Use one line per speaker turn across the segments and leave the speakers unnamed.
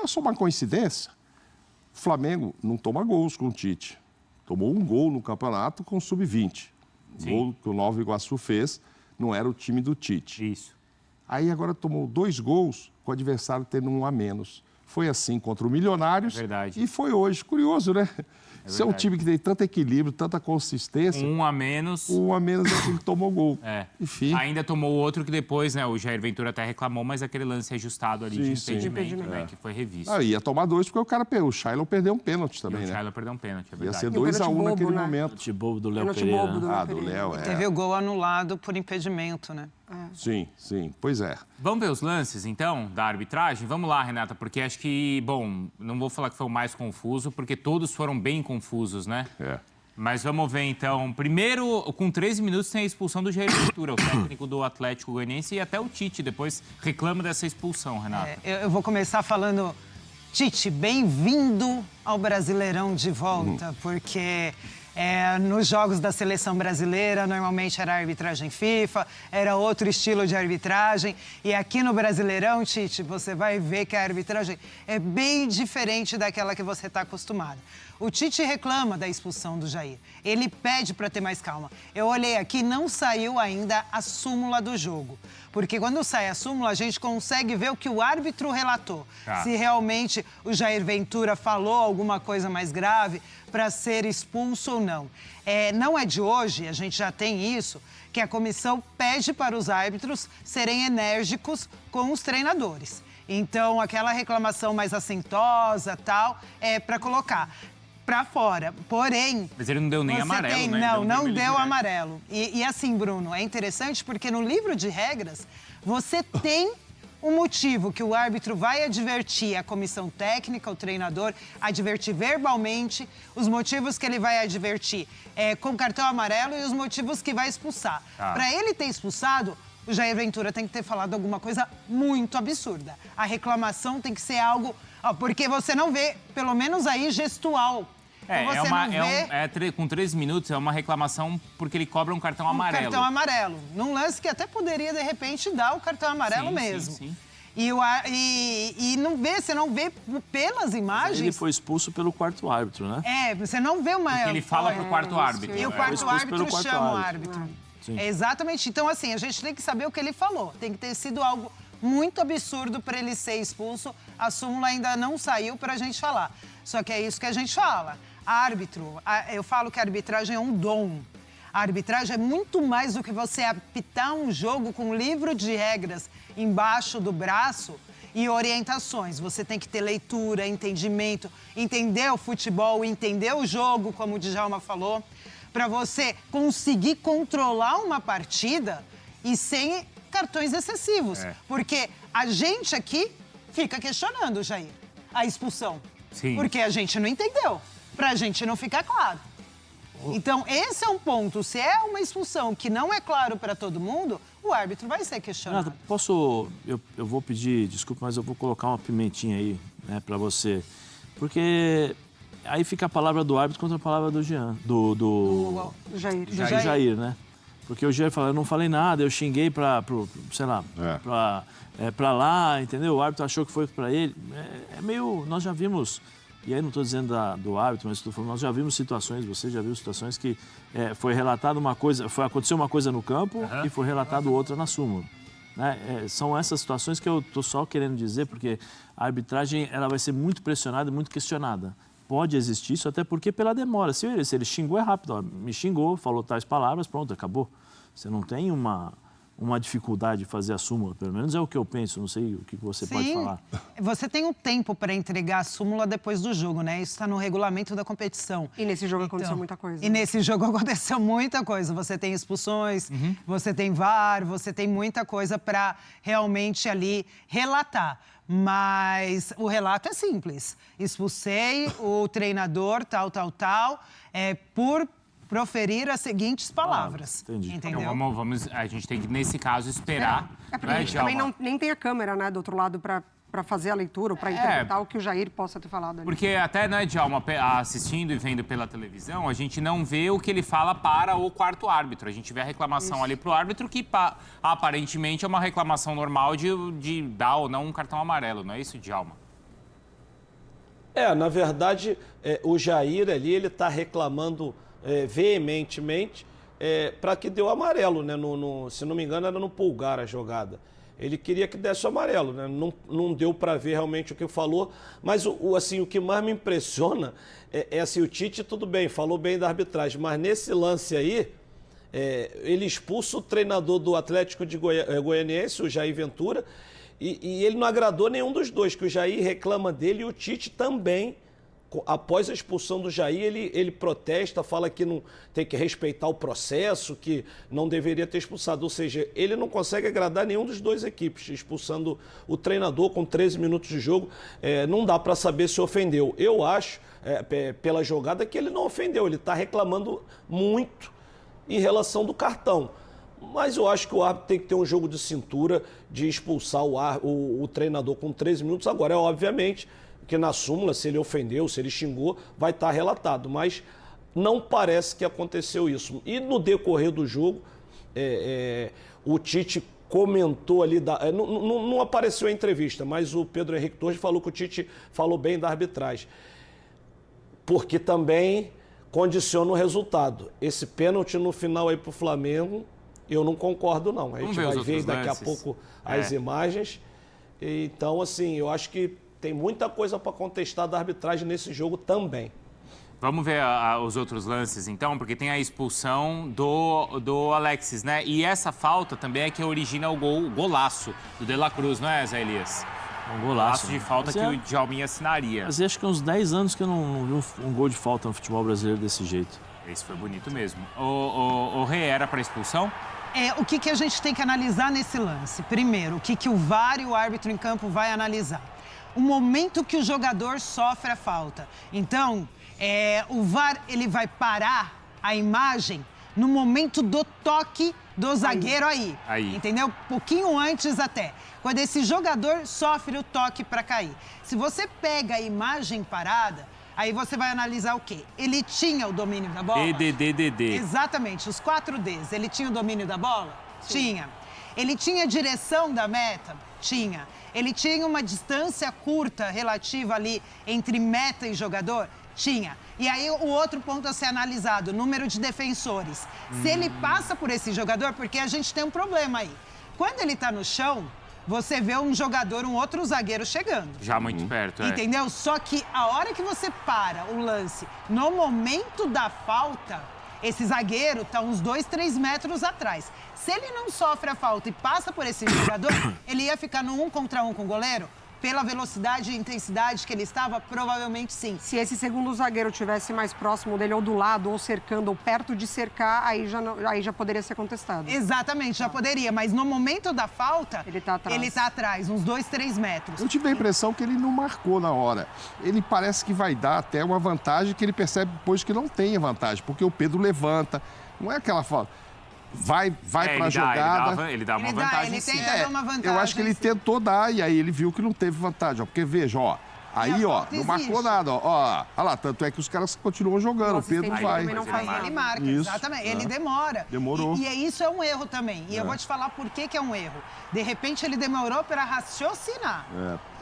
É só uma coincidência. O Flamengo não toma gols com o Tite. Tomou um gol no campeonato com o Sub-20. O gol que o Nova Iguaçu fez não era o time do Tite.
Isso.
Aí agora tomou 2 gols com o adversário tendo 1 a menos. Foi assim contra o Milionários e foi hoje. Curioso, né? Isso é um time que tem tanto equilíbrio, tanta consistência.
1 a menos.
1 a menos é que tomou gol.
Enfim. Ainda tomou outro que depois, né? O Jair Ventura até reclamou, mas aquele lance ajustado ali de impedimento, né? Que foi revisto.
Ia tomar 2 porque o cara perdeu. O Shailon perdeu um pênalti também,
né? O Shailon perdeu um pênalti, é verdade.
Ia ser 2 a 1 naquele momento.
Pênalti bobo do Léo Pereira.
Do Léo,
Teve o gol anulado por impedimento, né?
Sim, pois é.
Vamos ver os lances, então, da arbitragem? Vamos lá, Renata, porque acho que, bom, não vou falar que foi o mais confuso, porque todos foram bem confusos, né? Mas vamos ver, então. Primeiro, com 13 minutos, tem a expulsão do Jair Ventura, o técnico do Atlético Goianiense, e até o Tite depois reclama dessa expulsão, Renata.
Eu vou começar falando, Tite, bem-vindo ao Brasileirão de volta, porque... nos jogos da seleção brasileira, normalmente era arbitragem FIFA, era outro estilo de arbitragem. E aqui no Brasileirão, Tite, você vai ver que a arbitragem é bem diferente daquela que você está acostumado. O Tite reclama da expulsão do Jair. Ele pede para ter mais calma. Eu olhei aqui, não saiu ainda a súmula do jogo. Porque quando sai a súmula, a gente consegue ver o que o árbitro relatou. Se realmente o Jair Ventura falou alguma coisa mais grave para ser expulso ou não. Não é de hoje, a gente já tem isso, que a comissão pede para os árbitros serem enérgicos com os treinadores. Então, aquela reclamação mais assentosa, tal, é para colocar para fora. Porém...
Mas ele não deu nem amarelo, né?
Não deu amarelo. E assim, Bruno, é interessante porque no livro de regras, você tem um motivo que o árbitro vai advertir a comissão técnica, o treinador, advertir verbalmente, os motivos que ele vai advertir com cartão amarelo e os motivos que vai expulsar. Para ele ter expulsado, o Jair Ventura tem que ter falado alguma coisa muito absurda. A reclamação tem que ser algo... porque você não vê, pelo menos aí, gestual.
Com 13 minutos, é uma reclamação porque ele cobra um cartão amarelo.
Cartão amarelo. Num lance que até poderia, de repente, dar o cartão amarelo mesmo.
Sim.
E não vê, você não vê pelas imagens...
Ele foi expulso pelo quarto árbitro, né?
Você não vê uma...
Porque ele fala pro quarto árbitro.
E o quarto árbitro chama o árbitro. Exatamente. Então, assim, a gente tem que saber o que ele falou. Tem que ter sido algo muito absurdo para ele ser expulso. A súmula ainda não saiu para a gente falar. Só que é isso que a gente fala. Árbitro, eu falo que a arbitragem é um dom. A arbitragem é muito mais do que você apitar um jogo com um livro de regras embaixo do braço e orientações. Você tem que ter leitura, entendimento, entender o futebol, entender o jogo, como o Djalma falou, para você conseguir controlar uma partida e sem cartões excessivos. Porque a gente aqui fica questionando, Jair, a expulsão. Porque a gente não entendeu. Pra gente não ficar claro. Então, esse é um ponto. Se é uma expulsão que não é claro para todo mundo, o árbitro vai ser questionado.
Renata, posso... Eu vou pedir desculpa, mas eu vou colocar uma pimentinha aí, né, para você. Porque aí fica a palavra do árbitro contra a palavra do Jean, do Jair, né? Porque o Jair fala, eu não falei nada, eu xinguei pra lá, entendeu? O árbitro achou que foi pra ele. É meio... Nós já vimos... E aí não estou dizendo do árbitro, mas estou falando, nós já vimos situações, você já viu situações que foi relatado uma coisa, aconteceu uma coisa no campo e foi relatado outra na súmula. Né? São essas situações que eu estou só querendo dizer, porque a arbitragem ela vai ser muito pressionada e muito questionada. Pode existir isso, até porque pela demora. Se ele xingou, é rápido. Ó, me xingou, falou tais palavras, pronto, acabou. Você não tem uma dificuldade de fazer a súmula, pelo menos é o que eu penso, não sei o que você pode falar.
Você tem um tempo para entregar a súmula depois do jogo, né? Isso está no regulamento da competição.
E nesse jogo aconteceu muita coisa.
E nesse jogo aconteceu muita coisa. Você tem expulsões, você tem VAR, você tem muita coisa para realmente ali relatar. Mas o relato é simples. Expulsei o treinador, tal, por proferir as seguintes palavras.
Entendi.
Entendeu?
Então, a gente tem que, nesse caso, esperar.
Porque a gente também nem tem a câmera, né, do outro lado para fazer a leitura ou para interpretar o que o Jair possa ter falado ali.
Porque até, né, Djalma, assistindo e vendo pela televisão, a gente não vê o que ele fala para o quarto árbitro. A gente vê a reclamação ali pro árbitro, que aparentemente é uma reclamação normal de dar ou não um cartão amarelo. Não é isso, Djalma?
Na verdade, o Jair ali, ele está reclamando veementemente para que deu amarelo, né? Se não me engano, era no Pulgar a jogada. Ele queria que desse o amarelo, né? Não deu para ver realmente o que falou, mas assim, o que mais me impressiona assim, o Tite, tudo bem, falou bem da arbitragem, mas nesse lance aí, ele expulsa o treinador do Atlético de Goianiense, o Jair Ventura, e ele não agradou nenhum dos dois, que o Jair reclama dele e o Tite também. Após a expulsão do Jair, ele protesta, fala que não tem que respeitar o processo, que não deveria ter expulsado. Ou seja, ele não consegue agradar nenhum dos dois equipes, expulsando o treinador com 13 minutos de jogo. Não dá para saber se ofendeu. Eu acho, pela jogada, que ele não ofendeu. Ele está reclamando muito em relação do cartão. Mas eu acho que o árbitro tem que ter um jogo de cintura de expulsar o treinador com 13 minutos. Agora, obviamente, que na súmula, se ele ofendeu, se ele xingou, vai estar relatado. Mas não parece que aconteceu isso. E no decorrer do jogo, o Tite comentou ali, não apareceu a entrevista, mas o Pedro Henrique Torres falou que o Tite falou bem da arbitragem. Porque também condiciona o resultado. Esse pênalti no final aí para o Flamengo, eu não concordo, não. A gente vai ver daqui a pouco as imagens. Então, assim, eu acho que tem muita coisa para contestar da arbitragem nesse jogo também.
Vamos ver os outros lances, então, porque tem a expulsão do Alexis, né? E essa falta também é que origina o golaço do De La Cruz, não é, Zé Elias?
Um golaço
de falta que o Djalminha assinaria.
Mas acho que há uns 10 anos que eu não vi um gol de falta no futebol brasileiro desse jeito.
Esse foi bonito mesmo. O Rei era para expulsão?
O que a gente tem que analisar nesse lance? Primeiro, o que o VAR e o árbitro em campo vai analisar? O momento que o jogador sofre a falta. Então, o VAR ele vai parar a imagem no momento do toque do zagueiro aí. Entendeu? Pouquinho antes até. Quando esse jogador sofre o toque para cair. Se você pega a imagem parada, aí você vai analisar o quê? Ele tinha o domínio da bola?
DDDD.
Exatamente, os 4 Ds. Ele tinha o domínio da bola? Sim. Tinha. Ele tinha a direção da meta? Tinha. Ele tinha uma distância curta relativa ali entre meta e jogador? Tinha. E aí o outro ponto a ser analisado, número de defensores. Se ele passa por esse jogador, porque a gente tem um problema aí. Quando ele tá no chão, você vê um jogador, um outro zagueiro chegando.
Já muito perto,
Entendeu? Só que a hora que você para o lance, no momento da falta, esse zagueiro tá uns 2, 3 metros atrás. Se ele não sofre a falta e passa por esse jogador, ele ia ficar no 1 contra 1 com o goleiro? Pela velocidade e intensidade que ele estava, provavelmente sim.
Se esse segundo zagueiro tivesse mais próximo dele, ou do lado, ou cercando, ou perto de cercar, aí já poderia ser contestado.
Exatamente, já poderia. Mas no momento da falta,
ele tá
atrás, uns 2, 3 metros.
Eu tive a impressão que ele não marcou na hora. Ele parece que vai dar até uma vantagem que ele percebe depois que não tem vantagem, porque o Pedro levanta. Não é aquela falta. Vai para a jogada.
Ele dá uma vantagem.
Ele tenta dar uma vantagem.
Eu acho que ele tentou dar e aí ele viu que não teve vantagem. Porque veja, aí, não marcou nada. Olha lá, tanto é que os caras continuam jogando. O Pedro vai.
Ele marca, isso, exatamente. Ele demora.
Demorou.
E isso é um erro também. E eu vou te falar por que é um erro. De repente, ele demorou para raciocinar.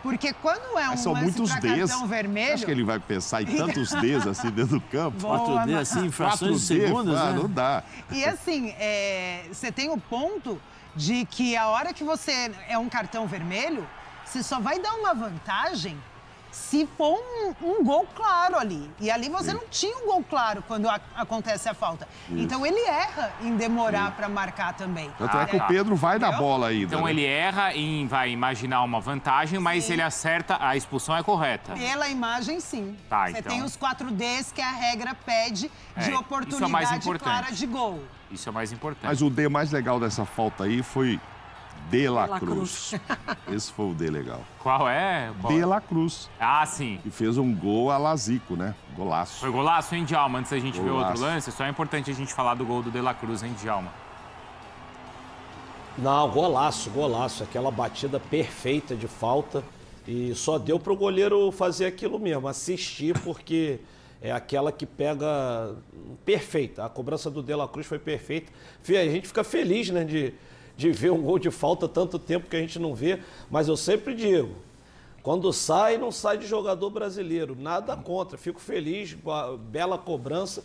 Porque quando é um
são
lance para cartão vermelho...
Acho que ele vai pensar em tantos Ds assim dentro do campo.
4D assim, em frações de segundos, né?
Não dá.
E assim, você tem o ponto de que a hora que você é um cartão vermelho, você só vai dar uma vantagem se for um gol claro ali. E ali você não tinha um gol claro quando acontece a falta. Isso. Então ele erra em demorar para marcar também.
Tanto é que o Pedro vai na bola ainda.
Então ele erra em vai imaginar uma vantagem, mas ele acerta, a expulsão é correta.
Pela imagem, sim.
Você
tem os 4 Ds que a regra pede de oportunidade clara de gol.
Isso é mais importante.
Mas o D mais legal dessa falta aí foi De La Cruz. Esse foi o D legal.
Qual é?
De La Cruz.
Ah, sim.
E fez um gol a Lazico, né? Golaço.
Foi golaço, hein, Djalma? Antes da gente ver outro lance, só é importante a gente falar do gol do De La Cruz, hein, Djalma?
Não, golaço. Aquela batida perfeita de falta. E só deu pro goleiro fazer aquilo mesmo, assistir, porque é aquela que pega perfeita. A cobrança do De La Cruz foi perfeita. A gente fica feliz, né, de ver um gol de falta tanto tempo que a gente não vê, mas eu sempre digo, Quando sai, não sai de jogador brasileiro. Nada contra. Fico feliz, bela cobrança.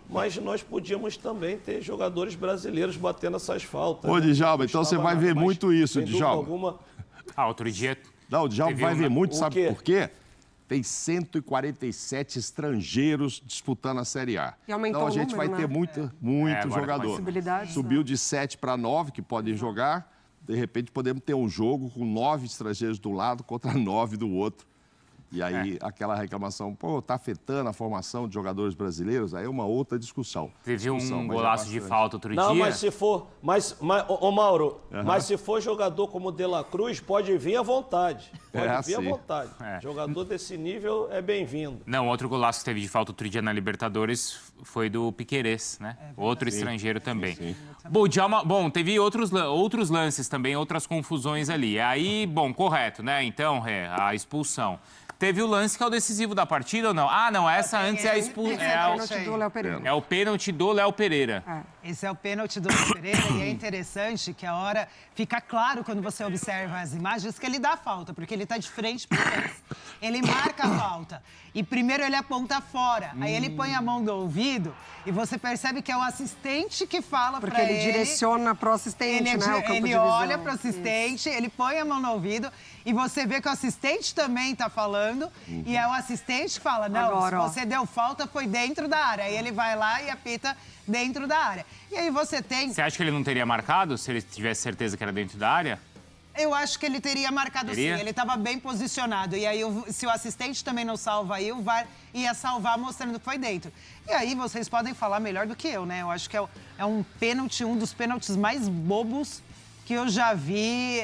Mas nós podíamos também ter jogadores brasileiros batendo essas faltas.
Ô, Djalma, então você vai ver muito isso, Djalma.
Outro dia...
Não, o Djalma vai ver muito, sabe por quê? Tem 147 estrangeiros disputando a Série A.
E aumentou
então a gente
o número,
vai ter muito jogador. Subiu de 7 para 9 que podem jogar. De repente podemos ter um jogo com 9 estrangeiros do lado contra 9 do outro. E aí aquela reclamação, pô, tá afetando a formação de jogadores brasileiros? Aí é uma outra discussão.
Teve um golaço de falta outro dia.
Não, mas se for... Ô, Mauro, mas se for jogador como o De La Cruz, pode vir à vontade. Pode vir à vontade. Jogador desse nível é bem-vindo.
Não, outro golaço que teve de falta outro dia na Libertadores foi do Piquerez, né? Outro estrangeiro também. Sim. Bom, Djalma, teve outros lances também, outras confusões ali. Aí, correto, né? Então, a expulsão. Teve o lance que é o decisivo da partida ou não? Ah, não, essa antes é a expulsão. É o pênalti do Léo Pereira.
Esse é o pênalti do Léo Pereira e é interessante que a hora fica claro quando você observa as imagens que ele dá a falta, porque ele está de frente para trás. Ele marca a falta e primeiro ele aponta fora, aí ele põe a mão no ouvido e você percebe que é o assistente que fala para ele.
Porque ele direciona para o assistente, né? O campo
ele
de
olha
visão.
para o assistente, ele põe a mão no ouvido e você vê que o assistente também está falando e é o assistente que fala, não,
agora,
se você deu falta foi dentro da área. Aí ele vai lá e apita dentro da área. E aí você tem...
Você acha que ele não teria marcado se ele tivesse certeza que era dentro da área?
Eu acho que ele teria marcado sim, ele estava bem posicionado. E aí, se o assistente também não salva aí, o VAR ia salvar mostrando que foi dentro. E aí, vocês podem falar melhor do que eu, né? Eu acho que é um pênalti, um dos pênaltis mais bobos que eu já vi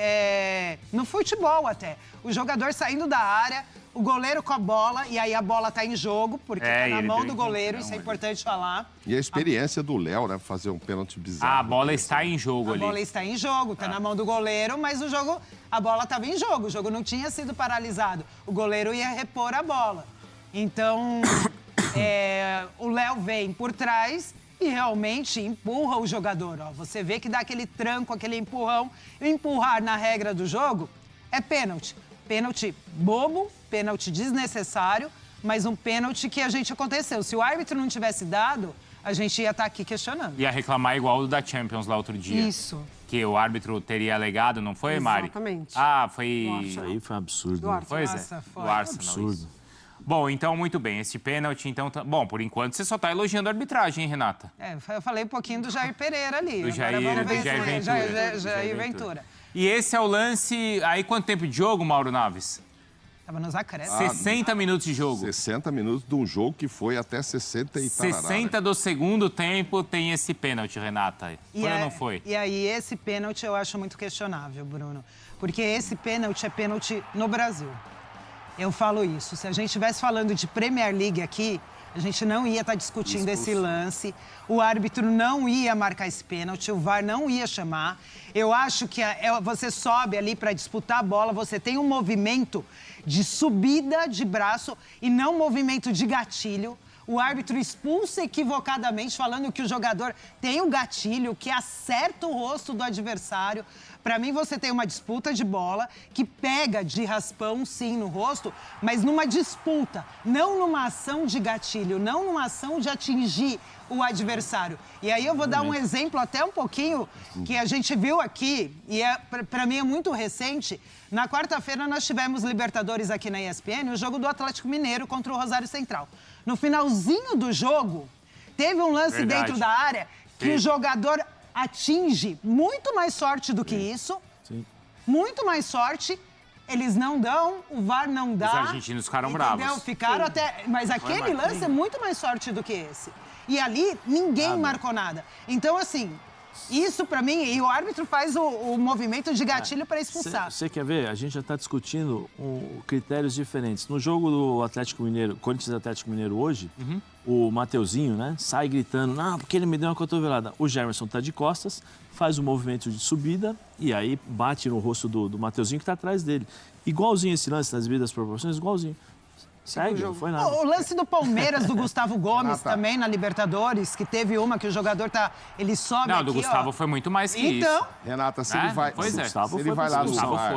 no futebol até. O jogador saindo da área, o goleiro com a bola, e aí a bola tá em jogo, porque tá na mão do goleiro, isso é importante falar.
E a experiência do Léo, né? Fazer um pênalti bizarro.
A bola está em jogo ali.
A bola está em jogo, tá na mão do goleiro, mas a bola estava em jogo, o jogo não tinha sido paralisado. O goleiro ia repor a bola. Então, o Léo vem por trás e realmente empurra o jogador. Ó. Você vê que dá aquele tranco, aquele empurrão. E empurrar na regra do jogo é pênalti. Pênalti bobo, pênalti desnecessário, mas um pênalti que a gente aconteceu. Se o árbitro não tivesse dado, a gente ia estar aqui questionando.
Ia reclamar igual o da Champions lá outro dia.
Isso.
Que o árbitro teria alegado, não foi, Mari?
Exatamente.
Ah, foi...
Isso aí foi um absurdo.
Pois
Nossa, foi.
do Arsenal.
Absurdo.
Isso. Bom, então, muito bem. Esse pênalti, então... Bom, por enquanto, você só está elogiando a arbitragem, hein, Renata?
Eu falei um pouquinho do Jair Pereira ali.
Do Jair Ventura.
Jair Ventura.
E esse é o lance... Aí, quanto tempo de jogo, Mauro Naves?
Tava nos acréscimos.
60 minutos de jogo.
60 minutos de um jogo que foi até 60 e tarará,
60 do segundo tempo tem esse pênalti, Renata. Foi ou não foi?
E aí, esse pênalti eu acho muito questionável, Bruno. Porque esse pênalti é pênalti no Brasil. Eu falo isso. Se a gente estivesse falando de Premier League aqui, a gente não ia estar discutindo esse lance. O árbitro não ia marcar esse pênalti, o VAR não ia chamar. Eu acho que você sobe ali para disputar a bola, você tem um movimento de subida de braço e não movimento de gatilho. O árbitro expulsa equivocadamente, falando que o jogador tem um gatilho, que acerta o rosto do adversário. Para mim, você tem uma disputa de bola que pega de raspão, sim, no rosto, mas numa disputa, não numa ação de gatilho, não numa ação de atingir o adversário. E aí eu vou dar um exemplo até um pouquinho que a gente viu aqui, e para mim é muito recente. Na quarta-feira nós tivemos Libertadores aqui na ESPN, o jogo do Atlético Mineiro contra o Rosário Central. No finalzinho do jogo, teve um lance dentro da área que o jogador atinge muito mais sorte do que isso. Sim. Muito mais sorte. Eles não dão, o VAR não dá.
Os argentinos ficaram bravos.
Ficaram até... Mas aquele lance é muito mais sorte do que esse. E ali, ninguém marcou nada. Então, assim, isso pra mim... E o árbitro faz o movimento de gatilho para expulsar.
Você quer ver? A gente já está discutindo critérios diferentes. No jogo do Atlético Mineiro, Corinthians Atlético Mineiro hoje, o Mateuzinho, né, sai gritando, não, porque ele me deu uma cotovelada. O Germerson tá de costas, faz o movimento de subida e aí bate no rosto do Mateuzinho que está atrás dele. Igualzinho esse lance nas devidas proporções, igualzinho. Segue, não foi nada.
O lance do Palmeiras, do Gustavo Gomes, também na Libertadores, que teve uma que o jogador ele sobe
não,
aqui,
do Gustavo foi muito mais que isso.
Renata, se ele vai,
Pois é.
se ele vai lá no VAR,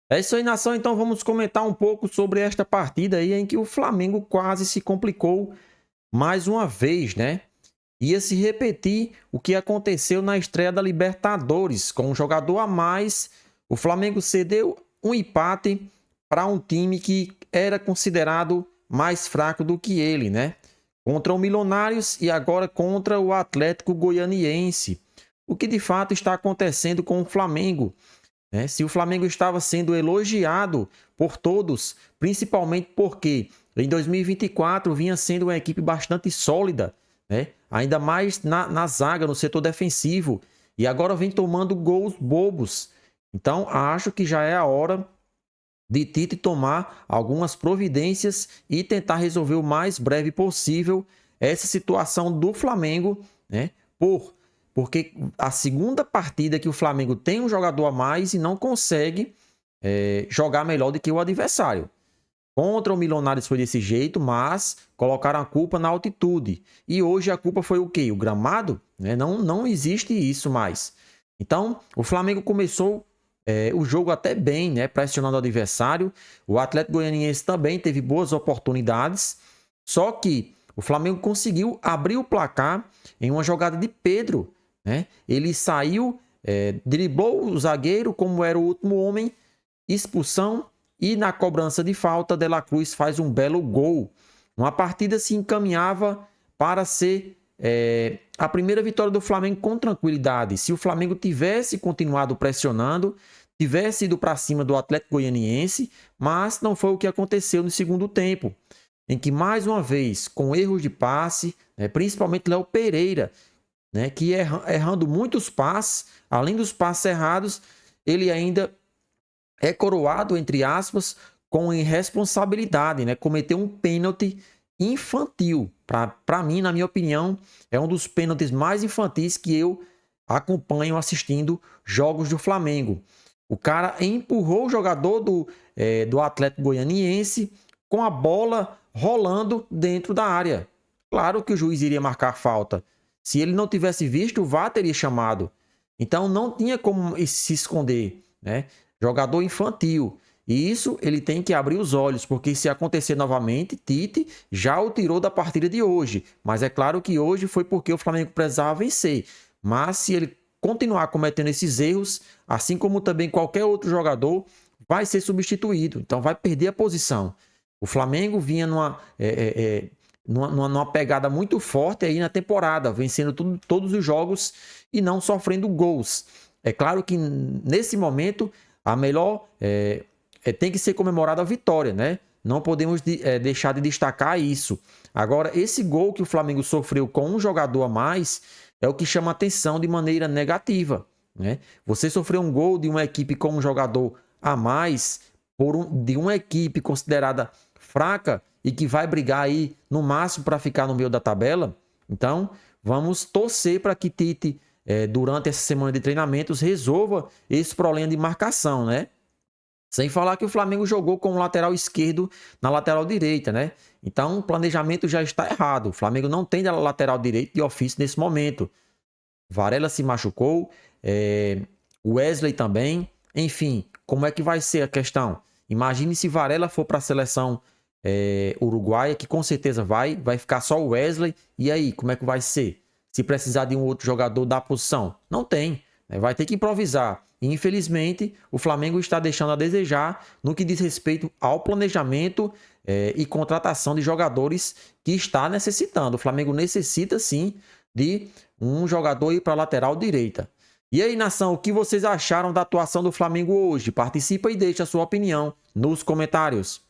É isso aí, nação. Então vamos comentar um pouco sobre esta partida aí em que o Flamengo quase se complicou mais uma vez, né? Ia se repetir o que aconteceu na estreia da Libertadores. Com um jogador a mais, o Flamengo cedeu um empate para um time que era considerado mais fraco do que ele, né? Contra o Milionários e agora contra o Atlético Goianiense. O que de fato está acontecendo com o Flamengo, né? Se o Flamengo estava sendo elogiado por todos, principalmente porque em 2024 vinha sendo uma equipe bastante sólida, né? Ainda mais na zaga, no setor defensivo, e agora vem tomando gols bobos. Então acho que já é a hora de Tite tomar algumas providências e tentar resolver o mais breve possível essa situação do Flamengo, né? Porque a segunda partida que o Flamengo tem um jogador a mais e não consegue jogar melhor do que o adversário. Contra o Milionários foi desse jeito, mas colocaram a culpa na altitude. E hoje a culpa foi o quê? O gramado? Né? Não existe isso mais. Então, o Flamengo começou o jogo até bem, né? Pressionando o adversário. O Atlético Goianiense também teve boas oportunidades. Só que o Flamengo conseguiu abrir o placar em uma jogada de Pedro, né? Ele saiu, driblou o zagueiro como era o último homem, expulsão, e na cobrança de falta, De La Cruz faz um belo gol. Uma partida se encaminhava para ser a primeira vitória do Flamengo com tranquilidade. Se o Flamengo tivesse continuado pressionando, tivesse ido para cima do Atlético Goianiense, mas não foi o que aconteceu no segundo tempo, em que mais uma vez, com erros de passe, principalmente Léo Pereira, né, que errando muitos passes, além dos passes errados, ele ainda é coroado, entre aspas, com irresponsabilidade, né? Cometeu um pênalti infantil. Para mim, na minha opinião, é um dos pênaltis mais infantis que eu acompanho assistindo jogos do Flamengo. O cara empurrou o jogador do Atlético Goianiense com a bola rolando dentro da área. Claro que o juiz iria marcar falta. Se ele não tivesse visto, o VAR teria chamado. Então não tinha como se esconder, né? Jogador infantil. E isso ele tem que abrir os olhos, porque se acontecer novamente, Tite já o tirou da partida de hoje. Mas é claro que hoje foi porque o Flamengo precisava vencer. Mas se ele continuar cometendo esses erros, assim como também qualquer outro jogador, vai ser substituído. Então vai perder a posição. O Flamengo vinha numa pegada muito forte aí na temporada, vencendo todos os jogos e não sofrendo gols. É claro que nesse momento a melhor tem que ser comemorada a vitória, né? Não podemos deixar de destacar isso. Agora, esse gol que o Flamengo sofreu com um jogador a mais é o que chama atenção de maneira negativa, né? Você sofreu um gol de uma equipe com um jogador a mais de uma equipe considerada fraca e que vai brigar aí no máximo para ficar no meio da tabela. Então, vamos torcer para que Tite, durante essa semana de treinamentos, resolva esse problema de marcação, né? Sem falar que o Flamengo jogou com o lateral esquerdo na lateral direita, né? Então o planejamento já está errado. O Flamengo não tem lateral direito de ofício nesse momento. Varela se machucou, Wesley também. Enfim, como é que vai ser a questão? Imagine se Varela for para a seleção uruguaia, que com certeza vai ficar só o Wesley. E aí, como é que vai ser? Se precisar de um outro jogador da posição? Não tem. Vai ter que improvisar. E, infelizmente, o Flamengo está deixando a desejar no que diz respeito ao planejamento e contratação de jogadores que está necessitando. O Flamengo necessita, sim, de um jogador ir para a lateral direita. E aí, nação, o que vocês acharam da atuação do Flamengo hoje? Participa e deixa a sua opinião nos comentários.